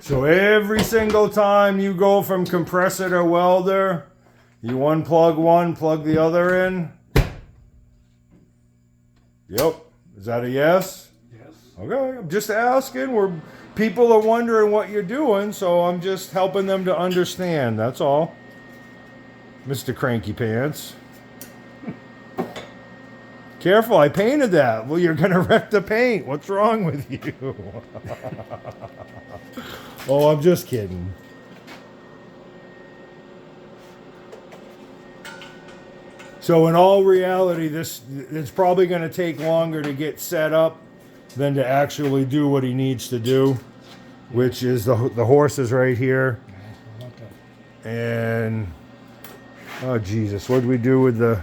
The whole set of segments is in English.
So every single time you go from compressor to welder, you unplug one, plug the other in. Yep. Is that a yes? Yes. Okay. I'm just asking. People are wondering what you're doing, so I'm just helping them to understand. That's all. Mr. Cranky Pants. Careful, I painted that. Well, you're gonna wreck the paint. What's wrong with you? Oh, I'm just kidding. So in all reality, it's probably going to take longer to get set up than to actually do what he needs to do, which is the horse is right here. And oh Jesus, what did we do with the?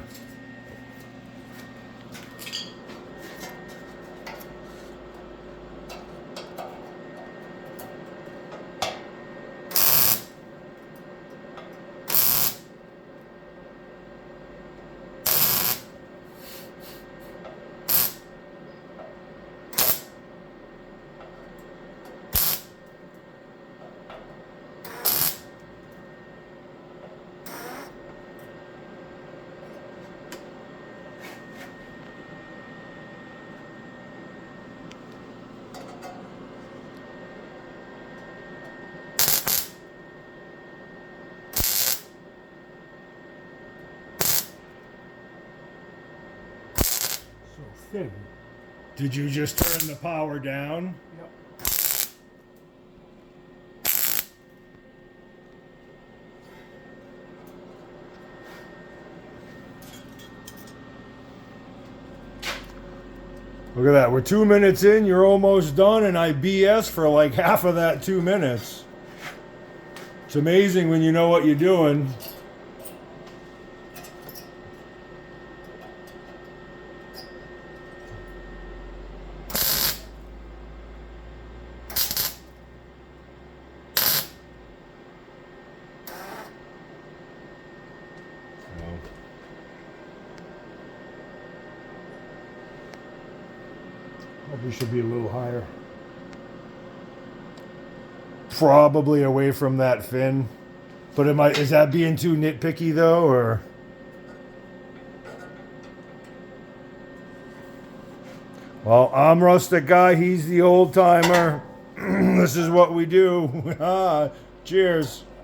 So thin. Did you just turn the power down? Yep. Look at that. We're 2 minutes in. You're almost done, and I BS for like half of that 2 minutes. It's amazing when you know what you're doing. Probably should be a little higher. Probably away from that fin. But is that being too nitpicky though, or? Well, I'm Rustic Guy, he's the old timer. This is what we do. Cheers.